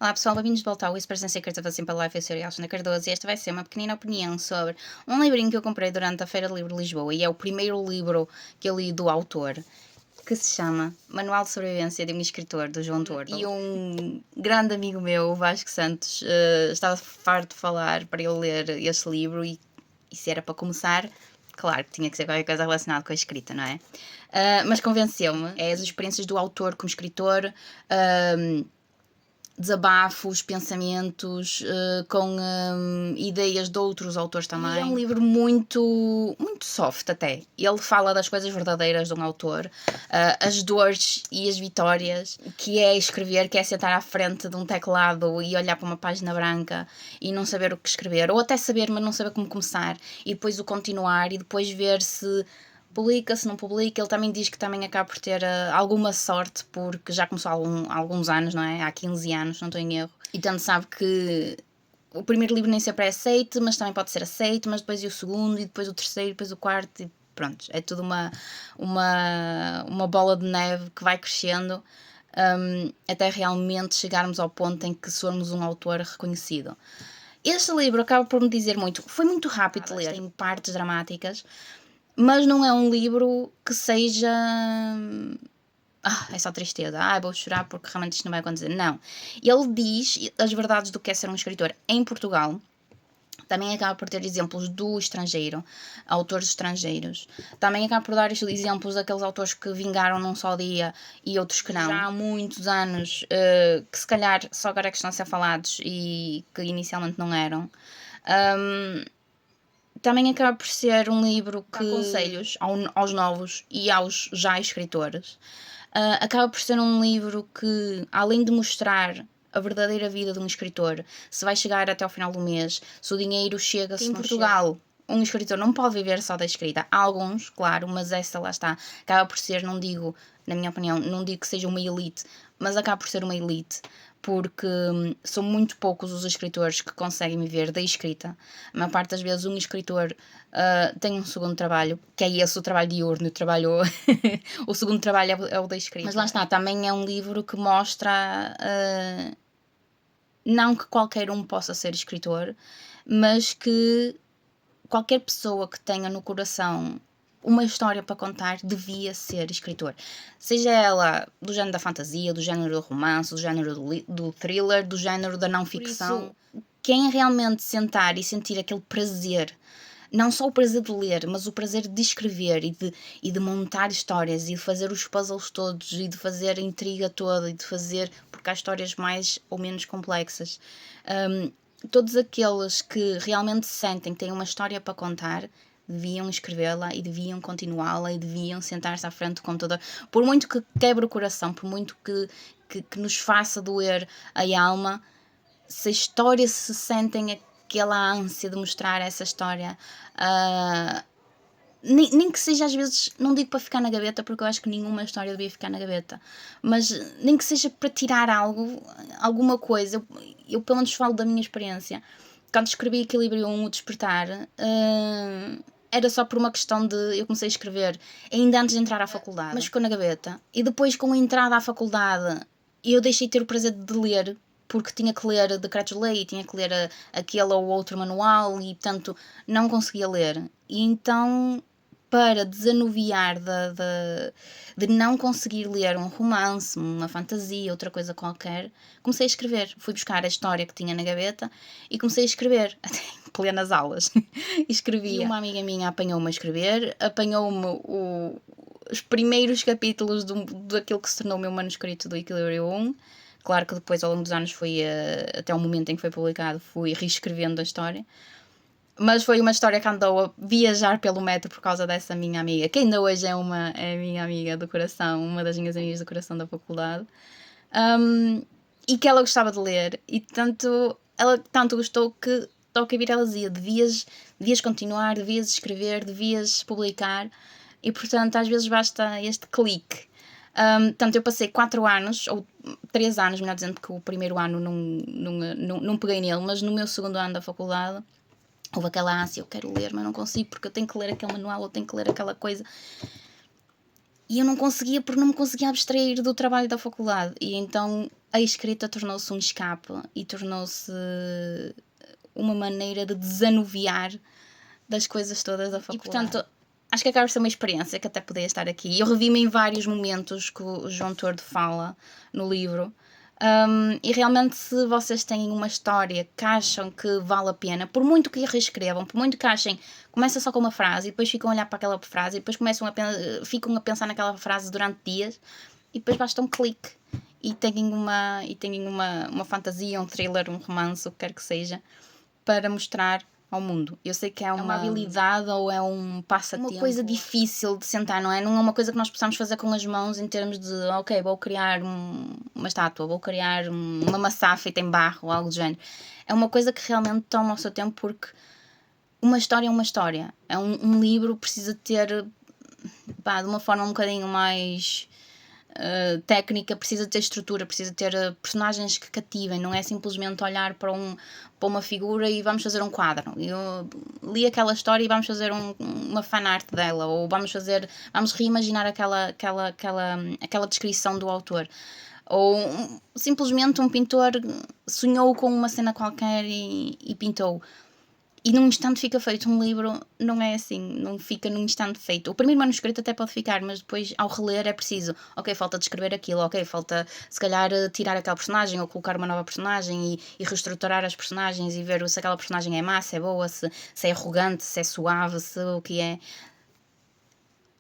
Olá pessoal, bem-vindos de volta ao Whispers and Secrets of a Simple Life. Eu sou a Ariel Cardoso e esta vai ser uma pequenina opinião sobre um livrinho que eu comprei durante a Feira de Livro de Lisboa e é o primeiro livro que eu li do autor, que se chama Manual de Sobrevivência de um Escritor, do João Tordo. E um grande amigo meu, o Vasco Santos, estava farto de falar para eu ler este livro e se era para começar, claro que tinha que ser qualquer coisa relacionada com a escrita, não é? Mas convenceu-me. É as experiências do autor como escritor, desabafos, pensamentos, com ideias de outros autores também. E é um livro muito soft até. Ele fala das coisas verdadeiras de um autor, as dores e as vitórias, que é escrever, que é sentar à frente de um teclado e olhar para uma página branca e não saber o que escrever, ou até saber, mas não saber como começar, e depois o continuar, e depois ver se publica, se não publica. Ele também diz que também acaba por ter alguma sorte, porque já começou há alguns anos, não é? Há 15 anos, não estou em erro. E tanto sabe que o primeiro livro nem sempre é aceito, mas também pode ser aceito, mas depois e o segundo, e depois o terceiro, e depois o quarto, e pronto. É tudo uma bola de neve que vai crescendo até realmente chegarmos ao ponto em que somos um autor reconhecido. Este livro acaba por me dizer muito. Foi muito rápido de ler, tem partes dramáticas, mas não é um livro que seja... é só tristeza. Vou chorar porque realmente isto não vai acontecer. Não. Ele diz as verdades do que é ser um escritor em Portugal. Também acaba por ter exemplos do estrangeiro, autores estrangeiros. Também acaba por dar exemplos daqueles autores que vingaram num só dia e outros que não. Já há muitos anos, que se calhar só agora é que estão a ser falados e que inicialmente não eram. Também acaba por ser um livro que dá conselhos aos novos e aos já escritores. Acaba por ser um livro que, além de mostrar a verdadeira vida de um escritor, se vai chegar até ao final do mês, se o dinheiro chega, se em Portugal um escritor não pode viver só da escrita. Há alguns, claro, mas essa lá está. Acaba por ser, não digo, na minha opinião, não digo que seja uma elite, mas acaba por ser uma elite, porque são muito poucos os escritores que conseguem viver da escrita. A maior parte das vezes um escritor tem um segundo trabalho, que é esse o trabalho diurno, o segundo trabalho é o da escrita. Mas lá está, também é um livro que mostra... não que qualquer um possa ser escritor, mas que qualquer pessoa que tenha no coração uma história para contar devia ser escritor. Seja ela do género da fantasia, do género do romance, do género do thriller, do género da não-ficção. Quem realmente sentar e sentir aquele prazer, não só o prazer de ler, mas o prazer de escrever e de montar histórias e de fazer os puzzles todos e de fazer a intriga toda e de fazer, porque há histórias mais ou menos complexas. Todos aqueles que realmente sentem que têm uma história para contar deviam escrevê-la e deviam continuá-la e deviam sentar-se à frente do computador. Por muito que quebre o coração, por muito que nos faça doer a alma, se a história se sentem aquela ânsia de mostrar essa história, nem que seja às vezes, não digo para ficar na gaveta, porque eu acho que nenhuma história devia ficar na gaveta, mas nem que seja para tirar alguma coisa. Eu pelo menos falo da minha experiência. Quando escrevi Equilíbrio 1, o Despertar, era só por uma questão de... eu comecei a escrever ainda antes de entrar à faculdade, mas ficou na gaveta. E depois, com a entrada à faculdade, eu deixei de ter o prazer de ler, porque tinha que ler decretos de lei, tinha que ler aquele ou outro manual e, portanto, não conseguia ler. E então, para desanuviar de não conseguir ler um romance, uma fantasia, outra coisa qualquer, comecei a escrever. Fui buscar a história que tinha na gaveta e comecei a escrever, até em plenas aulas. Escrevia. E uma amiga minha apanhou-me a escrever, apanhou-me os primeiros capítulos daquilo que se tornou o meu manuscrito do Equilíbrio 1. Claro que depois, ao longo dos anos, até o momento em que foi publicado, fui reescrevendo a história. Mas foi uma história que andou a viajar pelo metro por causa dessa minha amiga, que ainda hoje é a minha amiga do coração, uma das minhas amigas do coração da faculdade. E que ela gostava de ler. E ela tanto gostou que, ao que vir, ela dizia: devias continuar, devias escrever, devias publicar. E, portanto, às vezes basta este clique. Portanto, eu passei 4 anos, ou 3 anos, melhor dizendo, que o primeiro ano não peguei nele, mas no meu segundo ano da faculdade houve aquela ânsia: eu quero ler, mas não consigo, porque eu tenho que ler aquele manual, eu tenho que ler aquela coisa. E eu não conseguia, porque não me conseguia abstrair do trabalho da faculdade. E então a escrita tornou-se um escape e tornou-se uma maneira de desanuviar das coisas todas da faculdade. E, portanto, acho que acaba por ser uma experiência que até podia estar aqui. Eu revi-me em vários momentos que o João Tordo fala no livro. E realmente, se vocês têm uma história que acham que vale a pena, por muito que reescrevam, por muito que achem, começa só com uma frase e depois ficam a olhar para aquela frase e depois ficam a pensar naquela frase durante dias e depois basta um clique e têm uma fantasia, um thriller, um romance, o que quer que seja, para mostrar ao mundo. Eu sei que é uma habilidade ou é um passatempo, uma coisa difícil de sentar, não é? Não é uma coisa que nós possamos fazer com as mãos em termos de, ok, vou criar uma estátua, vou criar uma maçã feita em barro ou algo do género. É uma coisa que realmente toma o seu tempo, porque uma história é uma história. É um livro precisa ter, de uma forma um bocadinho mais técnica, precisa ter estrutura, precisa ter personagens que cativem, não é simplesmente olhar para uma figura e vamos fazer um quadro. Eu li aquela história e vamos fazer uma fanart dela, ou vamos reimaginar aquela descrição do autor. Ou simplesmente um pintor sonhou com uma cena qualquer e pintou. E num instante fica feito. Um livro não é assim, não fica num instante feito. O primeiro manuscrito até pode ficar, mas depois ao reler é preciso, ok, falta descrever aquilo, ok, falta se calhar tirar aquela personagem ou colocar uma nova personagem e reestruturar as personagens e ver se aquela personagem é má, se é boa, se é arrogante, se é suave, se o que é.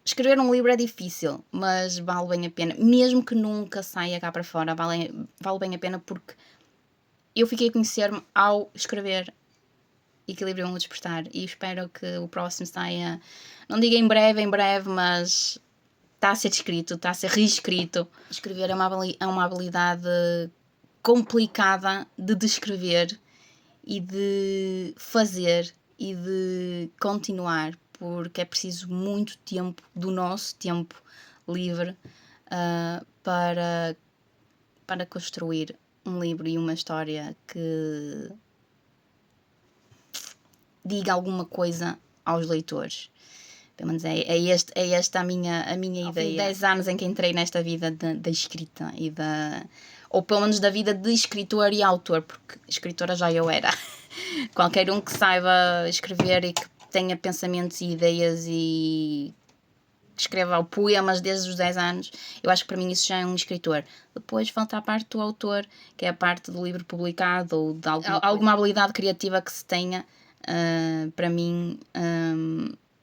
Escrever um livro é difícil, mas vale bem a pena, mesmo que nunca saia cá para fora, vale bem a pena, porque eu fiquei a conhecer-me ao escrever Equilibrium o Despertar, e espero que o próximo saia, não digo em breve, mas está a ser escrito, está a ser reescrito. Escrever é uma habilidade complicada de descrever e de fazer e de continuar, porque é preciso muito tempo do nosso tempo livre para construir um livro e uma história que diga alguma coisa aos leitores. Pelo menos é esta a minha ideia. 10 anos em que entrei nesta vida da escrita ou pelo menos da vida de escritor e autor, porque escritora já eu era. Qualquer um que saiba escrever e que tenha pensamentos e ideias e escreva poemas desde os 10 anos, eu acho que para mim isso já é um escritor. Depois falta a parte do autor, que é a parte do livro publicado ou de alguma habilidade criativa que se tenha. Para mim,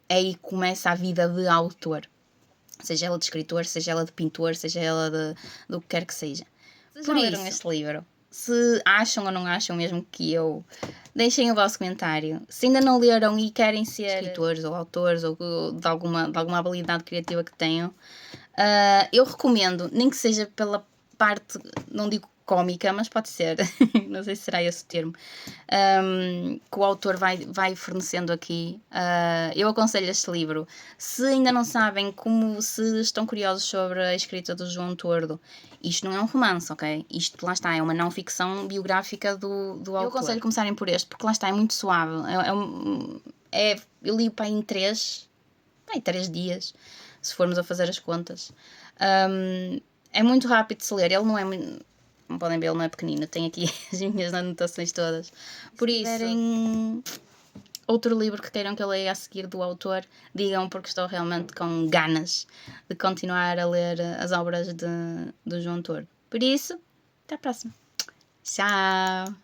é aí que começa a vida de autor, seja ela de escritor, seja ela de pintor, seja ela do que quer que seja. Vocês já leram este livro? Se acham ou não acham mesmo que eu, deixem o vosso comentário. Se ainda não leram e querem ser escritores ou autores ou de alguma habilidade criativa que tenham, eu recomendo, nem que seja pela parte, não digo cómica, mas pode ser, não sei se será esse o termo, que o autor vai fornecendo aqui. Eu aconselho este livro. Se ainda não sabem, se estão curiosos sobre a escrita do João Tordo, isto não é um romance, ok? Isto, lá está, é uma não-ficção biográfica do autor. Eu aconselho começarem por este, porque lá está, é muito suave. Eu li para em 3 dias, se formos a fazer as contas. É muito rápido de se ler. Ele não é muito... Como podem ver, ele não é pequenino. Tenho aqui as minhas anotações todas. Por isso, se tiverem outro livro que queiram que eu leia a seguir do autor, digam, porque estou realmente com ganas de continuar a ler as obras do João Tordo. Por isso, até à próxima. Tchau!